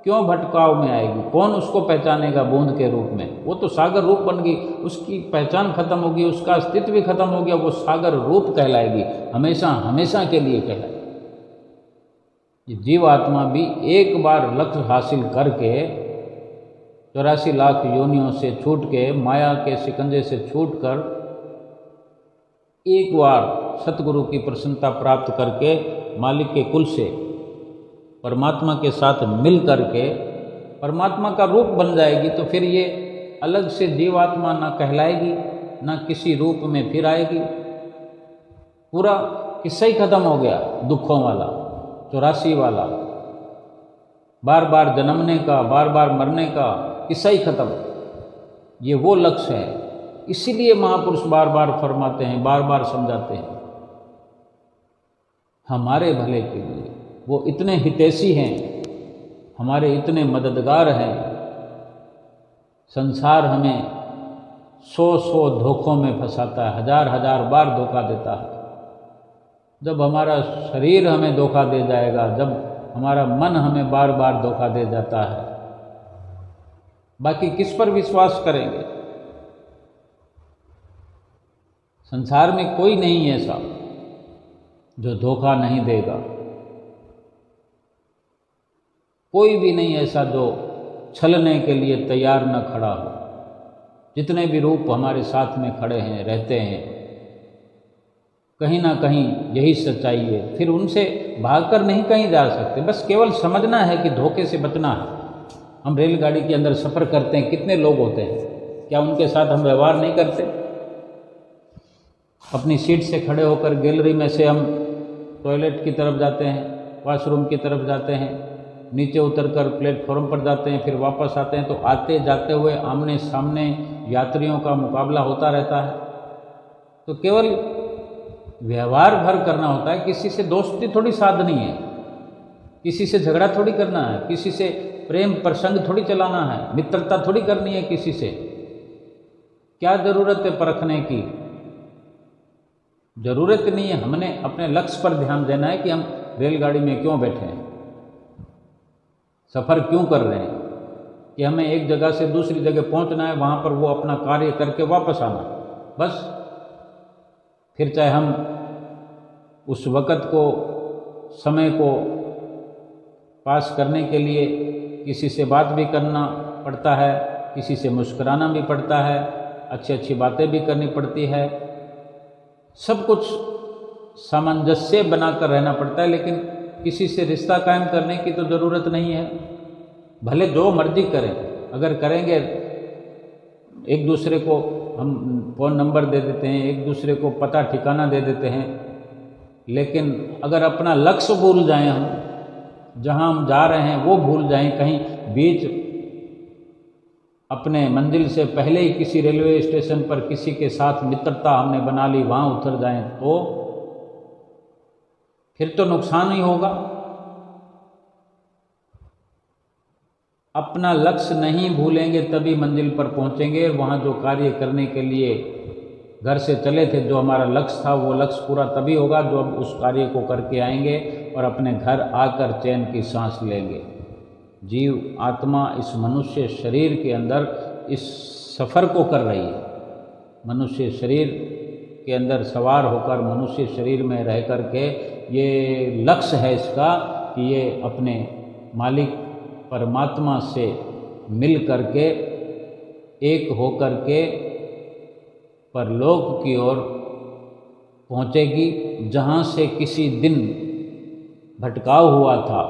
क्यों भटकाव में आएगी? कौन उसको पहचानेगा बूंद के रूप में? वो तो सागर रूप बन गई, उसकी पहचान खत्म होगी, उसका अस्तित्व भी खत्म हो गया, वो सागर रूप कहलाएगी, हमेशा हमेशा के लिए कहलाएगी। ये जीव आत्मा भी एक बार लक्ष्य हासिल करके 84 लाख योनियों से छूट के, माया के शिकंजे से छूटकर एक बार सतगुरु की प्रसन्नता प्राप्त करके मालिक के कुल से परमात्मा के साथ मिल करके परमात्मा का रूप बन जाएगी, तो फिर ये अलग से जीवात्मा ना कहलाएगी, ना किसी रूप में फिर आएगी। पूरा किस्सा ही खत्म हो गया दुखों वाला, 84 वाला, बार बार जन्मने का, बार बार मरने का किस्सा ही खत्म। ये वो लक्ष्य है। इसीलिए महापुरुष बार बार फरमाते हैं, बार बार समझाते हैं, हमारे भले के लिए। वो इतने हितैषी हैं, हमारे इतने मददगार हैं। संसार हमें 100 धोखों में फंसाता है, हजार बार धोखा देता है। जब हमारा शरीर हमें धोखा दे जाएगा, जब हमारा मन हमें बार बार धोखा दे जाता है, बाकी किस पर विश्वास करेंगे? संसार में कोई नहीं ऐसा जो धोखा नहीं देगा, कोई भी नहीं ऐसा जो छलने के लिए तैयार न खड़ा हो। जितने भी रूप हमारे साथ में खड़े हैं, रहते हैं, कहीं ना कहीं यही सच्चाई है। फिर उनसे भागकर नहीं कहीं जा सकते, बस केवल समझना है कि धोखे से बचना है। हम रेलगाड़ी के अंदर सफ़र करते हैं, कितने लोग होते हैं, क्या उनके साथ हम व्यवहार नहीं करते? अपनी सीट से खड़े होकर गैलरी में से हम टॉयलेट की तरफ जाते हैं, वॉशरूम की तरफ जाते हैं, नीचे उतरकर प्लेटफॉर्म पर जाते हैं, फिर वापस आते हैं, तो आते जाते हुए आमने सामने यात्रियों का मुकाबला होता रहता है। तो केवल व्यवहार भर करना होता है, किसी से दोस्ती थोड़ी साधनी है, किसी से झगड़ा थोड़ी करना है, किसी से प्रेम प्रसंग थोड़ी चलाना है, मित्रता थोड़ी करनी है किसी से। क्या ज़रूरत है परखने की? ज़रूरत नहीं है। हमने अपने लक्ष्य पर ध्यान देना है कि हम रेलगाड़ी में क्यों बैठे हैं, सफ़र क्यों कर रहे हैं, कि हमें एक जगह से दूसरी जगह पहुंचना है, वहाँ पर वो अपना कार्य करके वापस आना, बस। फिर चाहे हम उस वक़्त को, समय को पास करने के लिए किसी से बात भी करना पड़ता है, किसी से मुस्कुराना भी पड़ता है, अच्छी अच्छी बातें भी करनी पड़ती है। सब कुछ सामंजस्य बनाकर रहना पड़ता है, लेकिन किसी से रिश्ता कायम करने की तो ज़रूरत नहीं है। भले जो मर्जी करें, अगर करेंगे एक दूसरे को हम फ़ोन नंबर दे देते हैं, एक दूसरे को पता ठिकाना दे देते हैं, लेकिन अगर अपना लक्ष्य भूल जाएं, हम जहां हम जा रहे हैं वो भूल जाएं, कहीं बीच अपने मंजिल से पहले ही किसी रेलवे स्टेशन पर किसी के साथ मित्रता हमने बना ली, वहाँ उतर जाएं, तो फिर तो नुकसान ही होगा। अपना लक्ष्य नहीं भूलेंगे तभी मंजिल पर पहुँचेंगे। वहाँ जो कार्य करने के लिए घर से चले थे, जो हमारा लक्ष्य था, वो लक्ष्य पूरा तभी होगा जो हम उस कार्य को करके आएंगे और अपने घर आकर चैन की सांस लेंगे। जीव आत्मा इस मनुष्य शरीर के अंदर इस सफ़र को कर रही है। मनुष्य शरीर के अंदर सवार होकर मनुष्य शरीर में रह कर के ये लक्ष्य है इसका कि ये अपने मालिक परमात्मा से मिल करके एक होकर के परलोक की ओर पहुँचेगी, जहाँ से किसी दिन भटकाव हुआ था,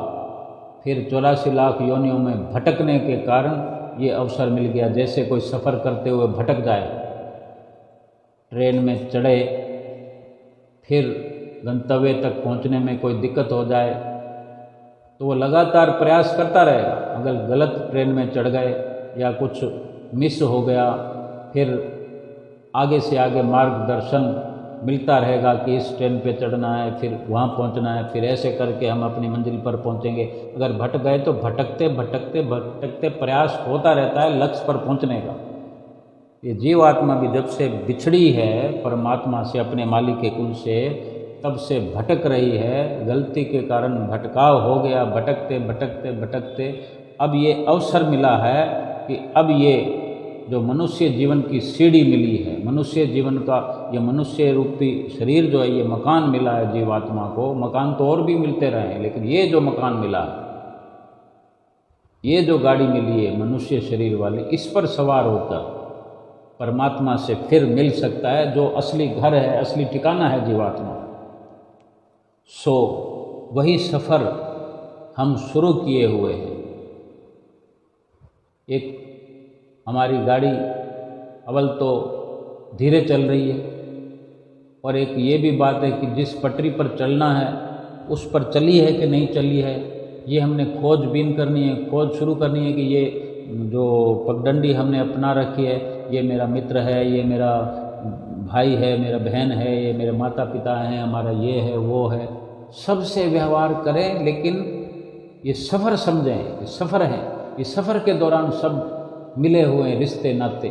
फिर 84 लाख योनियों में भटकने के कारण ये अवसर मिल गया। जैसे कोई सफ़र करते हुए भटक जाए, ट्रेन में चढ़े, फिर गंतव्य तक पहुंचने में कोई दिक्कत हो जाए तो वो लगातार प्रयास करता रहेगा। अगर गलत ट्रेन में चढ़ गए या कुछ मिस हो गया, फिर आगे से आगे मार्गदर्शन मिलता रहेगा कि इस ट्रेन पे चढ़ना है, फिर वहाँ पहुँचना है, फिर ऐसे करके हम अपनी मंजिल पर पहुँचेंगे। अगर भटक गए तो भटकते भटकते भटकते प्रयास होता रहता है लक्ष्य पर पहुँचने का। ये जीवात्मा भी जब से बिछड़ी है परमात्मा से, अपने मालिक के कुल से, तब से भटक रही है। गलती के कारण भटकाव हो गया, भटकते भटकते भटकते अब ये अवसर मिला है कि अब ये जो मनुष्य जीवन की सीढ़ी मिली है, मनुष्य जीवन का ये मनुष्य रूपी शरीर जो है, ये मकान मिला है जीवात्मा को। मकान तो और भी मिलते रहे हैं, लेकिन ये जो मकान मिला है, ये जो गाड़ी मिली है मनुष्य शरीर वाली, इस पर सवार होकर परमात्मा से फिर मिल सकता है, जो असली घर है, असली ठिकाना है जीवात्मा। सो वही सफ़र हम शुरू किए हुए हैं। एक हमारी गाड़ी अव्वल तो धीरे चल रही है, और एक ये भी बात है कि जिस पटरी पर चलना है उस पर चली है कि नहीं चली है, ये हमने खोजबीन करनी है, खोज शुरू करनी है कि ये जो पगडंडी हमने अपना रखी है, ये मेरा मित्र है, ये मेरा भाई है, मेरा बहन है, ये मेरे माता पिता हैं, हमारा ये है वो है, सबसे व्यवहार करें, लेकिन ये सफ़र समझें, ये सफ़र है। इस सफ़र के दौरान सब मिले हुए रिश्ते नाते,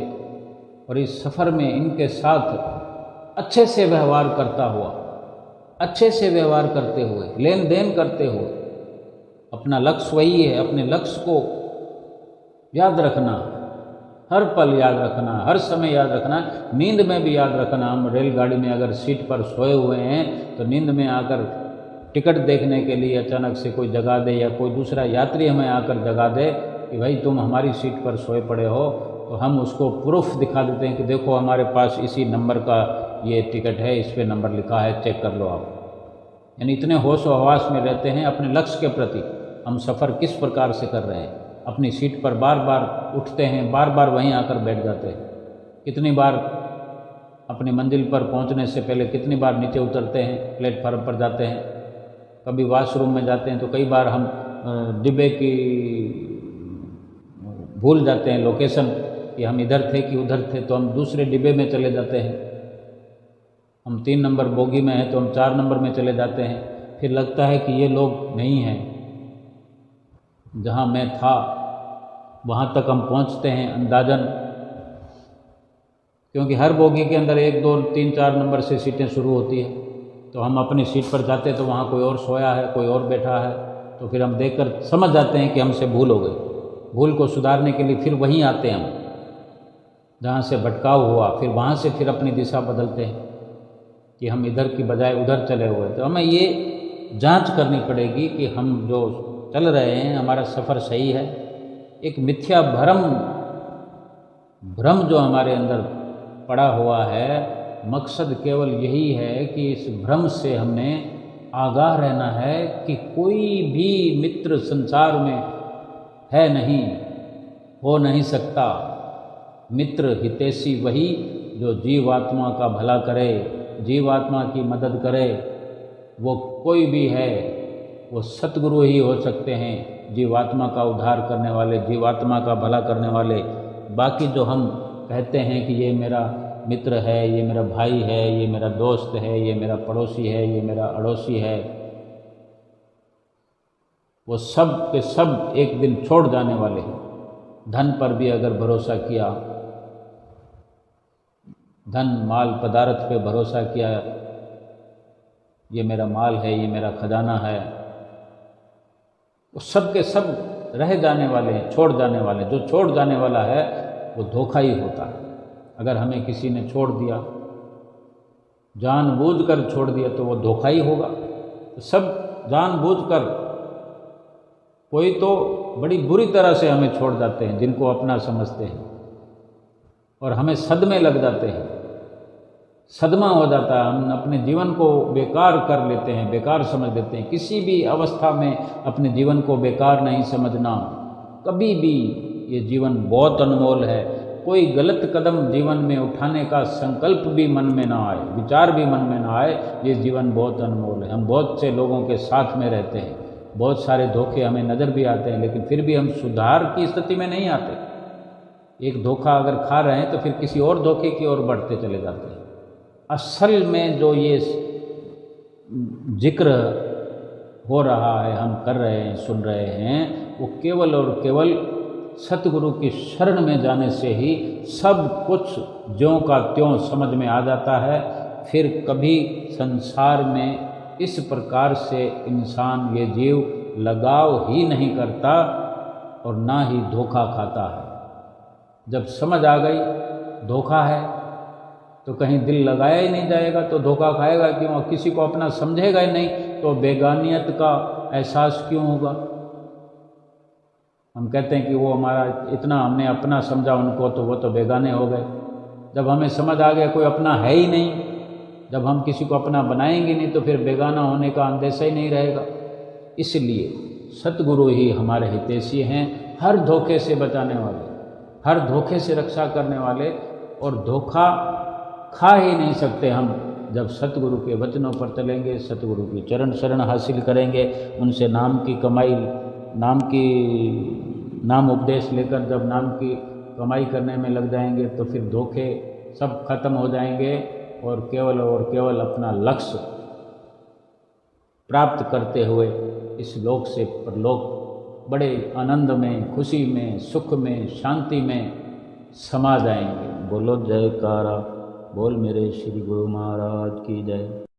और इस सफ़र में इनके साथ अच्छे से व्यवहार करता हुआ, अच्छे से व्यवहार करते हुए, लेन देन करते हुए, अपना लक्ष्य वही है, अपने लक्ष्य को याद रखना, हर पल याद रखना, हर समय याद रखना, नींद में भी याद रखना। हम रेलगाड़ी में अगर सीट पर सोए हुए हैं तो नींद में आकर टिकट देखने के लिए अचानक से कोई जगा दे, या कोई दूसरा यात्री हमें आकर जगा दे कि भाई तुम हमारी सीट पर सोए पड़े हो, तो हम उसको प्रूफ दिखा देते हैं कि देखो हमारे पास इसी नंबर का ये टिकट है, इस पे नंबर लिखा है, चेक कर लो आप। यानी इतने होश व हवास में रहते हैं अपने लक्ष्य के प्रति, हम सफ़र किस प्रकार से कर रहे हैं। अपनी सीट पर बार बार उठते हैं, बार बार वहीं आकर बैठ जाते हैं। कितनी बार अपनी मंजिल पर पहुंचने से पहले कितनी बार नीचे उतरते हैं, प्लेटफार्म पर जाते हैं, कभी वॉशरूम में जाते हैं, तो कई बार हम डिब्बे की भूल जाते हैं लोकेशन कि हम इधर थे कि उधर थे, तो हम दूसरे डिब्बे में चले जाते हैं। हम 3 नंबर बोगी में हैं तो हम 4 नंबर में चले जाते हैं। फिर लगता है कि ये लोग नहीं हैं, जहाँ मैं था वहाँ तक हम पहुँचते हैं अंदाजन, क्योंकि हर बोगी के अंदर 1, 2, 3, 4 नंबर से सीटें शुरू होती है। तो हम अपनी सीट पर जाते तो वहाँ कोई और सोया है, कोई और बैठा है, तो फिर हम देखकर समझ जाते हैं कि हमसे भूल हो गई। भूल को सुधारने के लिए फिर वहीं आते हैं हम जहाँ से भटकाव हुआ, फिर वहाँ से फिर अपनी दिशा बदलते हैं कि हम इधर की बजाय उधर चले हुए। तो हमें ये जांच करनी पड़ेगी कि हम जो चल रहे हैं हमारा सफ़र सही है। एक मिथ्या भ्रम जो हमारे अंदर पड़ा हुआ है मकसद केवल यही है कि इस भ्रम से हमने आगाह रहना है कि कोई भी मित्र संसार में है नहीं, हो नहीं सकता। मित्र हितैषी वही जो जीवात्मा का भला करे, जीवात्मा की मदद करे। वो कोई भी है, वो सतगुरु ही हो सकते हैं, जीवात्मा का उद्धार करने वाले, जीवात्मा का भला करने वाले। बाकी जो हम कहते हैं कि ये मेरा मित्र है, ये मेरा भाई है, ये मेरा दोस्त है, ये मेरा पड़ोसी है, ये मेरा अड़ोसी है, वो सब के सब एक दिन छोड़ जाने वाले हैं। धन पर भी अगर भरोसा किया, धन माल पदार्थ पे भरोसा किया, ये मेरा माल है, ये मेरा खजाना है, वो सब के सब रह जाने वाले हैं, छोड़ जाने वाले। जो छोड़ जाने वाला है वो धोखा ही होता है। अगर हमें किसी ने छोड़ दिया, जानबूझकर छोड़ दिया, तो वो धोखा ही होगा। तो सब जानबूझकर, कोई तो बड़ी बुरी तरह से हमें छोड़ जाते हैं जिनको अपना समझते हैं, और हमें सदमे लग जाते हैं, सदमा हो जाता है। हम अपने जीवन को बेकार कर लेते हैं, बेकार समझ लेते हैं। किसी भी अवस्था में अपने जीवन को बेकार नहीं समझना, कभी भी। ये जीवन बहुत अनमोल है। कोई गलत कदम जीवन में उठाने का संकल्प भी मन में ना आए, विचार भी मन में ना आए, ये जीवन बहुत अनमोल है। हम बहुत से लोगों के साथ में रहते हैं, बहुत सारे धोखे हमें नज़र भी आते हैं, लेकिन फिर भी हम सुधार की स्थिति में नहीं आते। एक धोखा अगर खा रहे हैं तो फिर किसी और धोखे की ओर बढ़ते चले जाते हैं। असल में जो ये जिक्र हो रहा है, हम कर रहे हैं, सुन रहे हैं, वो केवल और केवल सतगुरु की शरण में जाने से ही सब कुछ ज्यों का त्यों समझ में आ जाता है। फिर कभी संसार में इस प्रकार से इंसान, ये जीव लगाव ही नहीं करता और ना ही धोखा खाता है। जब समझ आ गई धोखा है तो कहीं दिल लगाया ही नहीं जाएगा, तो धोखा खाएगा क्यों? किसी को अपना समझेगा ही नहीं तो बेगानियत का एहसास क्यों होगा? हम कहते हैं कि वो हमारा, इतना हमने अपना समझा उनको, तो वो तो बेगाने हो गए। जब हमें समझ आ गया कोई अपना है ही नहीं, जब हम किसी को अपना बनाएंगे नहीं, तो फिर बेगाना होने का अंदेशा ही नहीं रहेगा। इसलिए सतगुरु ही हमारे हितैषी हैं, हर धोखे से बचाने वाले, हर धोखे से रक्षा करने वाले। और धोखा खा ही नहीं सकते हम जब सतगुरु के वचनों पर चलेंगे, सतगुरु की चरण शरण हासिल करेंगे, उनसे नाम की कमाई, नाम उपदेश लेकर जब नाम की कमाई करने में लग जाएंगे, तो फिर धोखे सब खत्म हो जाएंगे और केवल अपना लक्ष्य प्राप्त करते हुए इस लोक से परलोक बड़े आनंद में, खुशी में, सुख में, शांति में समा जाएंगे। बोलो जयकारा, बोल मेरे श्री गुरु महाराज की जय।